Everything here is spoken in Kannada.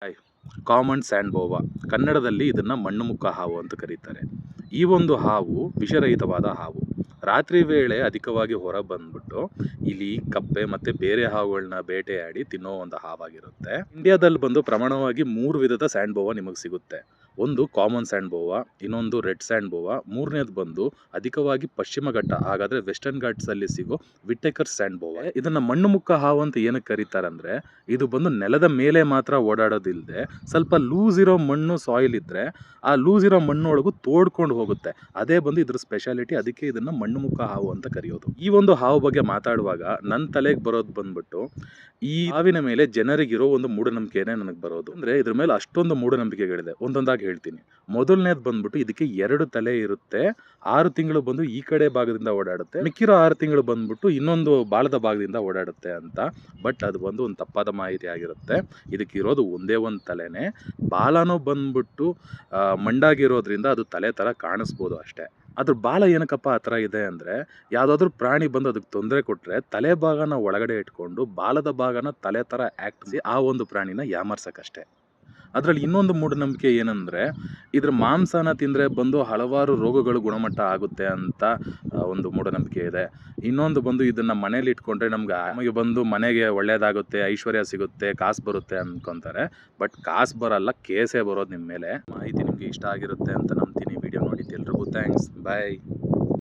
ಹಾಯ್. ಕಾಮನ್ ಸ್ಯಾಂಡ್ ಬೋವಾ, ಕನ್ನಡದಲ್ಲಿ ಇದನ್ನ ಮಣ್ಣು ಮುಕ್ಕ ಹಾವು ಅಂತ ಕರೀತಾರೆ. ಈ ಒಂದು ಹಾವು ವಿಷರಹಿತವಾದ ಹಾವು. ರಾತ್ರಿ ವೇಳೆ ಅಧಿಕವಾಗಿ ಹೊರ ಬಂದ್ಬಿಟ್ಟು ಇಲಿ, ಕಪ್ಪೆ ಮತ್ತೆ ಬೇರೆ ಹಾವುಗಳನ್ನ ಬೇಟೆಯಾಡಿ ತಿನ್ನೋ ಒಂದು ಹಾವಾಗಿರುತ್ತೆ. ಇಂಡಿಯಾದಲ್ಲಿ ಬಂದು ಪ್ರಮಾಣವಾಗಿ 3 ವಿಧದ ಸ್ಯಾಂಡ್ ಬೋವಾ ನಿಮಗೆ ಸಿಗುತ್ತೆ. ಒಂದು ಕಾಮನ್ ಸ್ಯಾಂಡ್ ಬೋವಾ, ಇನ್ನೊಂದು ರೆಡ್ ಸ್ಯಾಂಡ್ ಬೋವಾ, ಮೂರನೇದು ಬಂದು ಅಧಿಕವಾಗಿ ಪಶ್ಚಿಮ ಘಟ್ಟ, ಹಾಗಾದ್ರೆ ವೆಸ್ಟರ್ನ್ ಘಾಟ್ಸ್ ಅಲ್ಲಿ ಸಿಗೋ ವಿಟೇಕರ್ ಸ್ಯಾಂಡ್ ಬೋವಾ. ಇದನ್ನ ಮಣ್ಣು ಮುಕ್ಕ ಹಾವು ಅಂತ ಏನಕ್ಕೆ ಕರೀತಾರಂದ್ರೆ, ಇದು ಬಂದು ನೆಲದ ಮೇಲೆ ಮಾತ್ರ ಓಡಾಡೋದಿಲ್ಲದೆ ಸ್ವಲ್ಪ ಲೂಸ್ ಇರೋ ಮಣ್ಣು ಸಾಯಿಲ್ ಇದ್ರೆ ಆ ಲೂಸ್ ಇರೋ ಮಣ್ಣೊಳಗೂ ತೋಡ್ಕೊಂಡು ಹೋಗುತ್ತೆ. ಅದೇ ಬಂದು ಇದ್ರ ಸ್ಪೆಷಾಲಿಟಿ. ಅದಕ್ಕೆ ಇದನ್ನ ಮಣ್ಣು ಮುಕ್ಕ ಹಾವು ಅಂತ ಕರೆಯೋದು. ಈ ಒಂದು ಹಾವು ಬಗ್ಗೆ ಮಾತಾಡುವಾಗ ನನ್ನ ತಲೆಗೆ ಬರೋದು ಬಂದ್ಬಿಟ್ಟು, ಈ ಹಾವಿನ ಮೇಲೆ ಜನರಿಗಿರೋ ಒಂದು ಮೂಢನಂಬಿಕೆನೇ ನನಗೆ ಬರೋದು. ಅಂದ್ರೆ ಇದ್ರ ಮೇಲೆ ಅಷ್ಟೊಂದು ಮೂಢನಂಬಿಕೆಗಳಿದೆ. ಒಂದೊಂದಾಗಿ ಹೇಳ್ತೀನಿ. ಮೊದಲನೇದು ಬಂದ್ಬಿಟ್ಟು, ಇದಕ್ಕೆ 2 ತಲೆ ಇರುತ್ತೆ. 6 ತಿಂಗಳು ಬಂದು ಈ ಕಡೆ ಭಾಗದಿಂದ ಓಡಾಡುತ್ತೆ, ಮಿಕ್ಕಿರೋ 6 ತಿಂಗಳು ಬಂದ್ಬಿಟ್ಟು ಇನ್ನೊಂದು ಬಾಲದ ಭಾಗದಿಂದ ಓಡಾಡುತ್ತೆ ಅಂತ. ಬಟ್ ಅದು ಬಂದು ಒಂದು ತಪ್ಪಾದ ಮಾಹಿತಿ ಆಗಿರುತ್ತೆ. ಇದಕ್ಕಿರೋದು ಒಂದೇ ಒಂದು ತಲೆನೇ. ಬಾಲನೂ ಬಂದ್ಬಿಟ್ಟು ಮಂಡಾಗಿರೋದ್ರಿಂದ ಅದು ತಲೆ ಥರ ಕಾಣಿಸ್ಬೋದು ಅಷ್ಟೇ. ಅದ್ರ ಬಾಲ ಏನಕ್ಕಪ್ಪ ಆ ಥರ ಇದೆ ಅಂದರೆ, ಯಾವುದಾದ್ರೂ ಪ್ರಾಣಿ ಬಂದು ಅದಕ್ಕೆ ತೊಂದರೆ ಕೊಟ್ಟರೆ ತಲೆ ಭಾಗನ ಒಳಗಡೆ ಇಟ್ಕೊಂಡು ಬಾಲದ ಭಾಗನ ತಲೆ ಥರ ಆ್ಯಕ್ಟ್ ಆ ಒಂದು ಪ್ರಾಣಿನ ಯಾಮರ್ಸಕ್ಕಷ್ಟೇ. ಅದರಲ್ಲಿ ಇನ್ನೊಂದು ಮೂಢನಂಬಿಕೆ ಏನಂದರೆ, ಇದ್ರ ಮಾಂಸನ ತಿಂದರೆ ಬಂದು ಹಲವಾರು ರೋಗಗಳು ಗುಣಮಟ್ಟ ಆಗುತ್ತೆ ಅಂತ ಒಂದು ಮೂಢನಂಬಿಕೆ ಇದೆ. ಇನ್ನೊಂದು ಬಂದು ಇದನ್ನು ಮನೇಲಿ ಇಟ್ಕೊಂಡ್ರೆ ನಮಗೆ ಬಂದು ಮನೆಗೆ ಒಳ್ಳೇದಾಗುತ್ತೆ, ಐಶ್ವರ್ಯ ಸಿಗುತ್ತೆ, ಕಾಸು ಬರುತ್ತೆ ಅಂದ್ಕೊತಾರೆ. ಬಟ್ ಕಾಸು ಬರಲ್ಲ, ಕೇಸೇ ಬರೋದು ನಿಮ್ಮ ಮೇಲೆ. ಮಾಹಿತಿ ನಿಮಗೆ ಇಷ್ಟ ಆಗಿರುತ್ತೆ ಅಂತ ನಂಬ್ತೀನಿ. ವಿಡಿಯೋ ನೋಡಿದ್ದು ಎಲ್ರಿಗೂ ಥ್ಯಾಂಕ್ಸ್. ಬಾಯ್.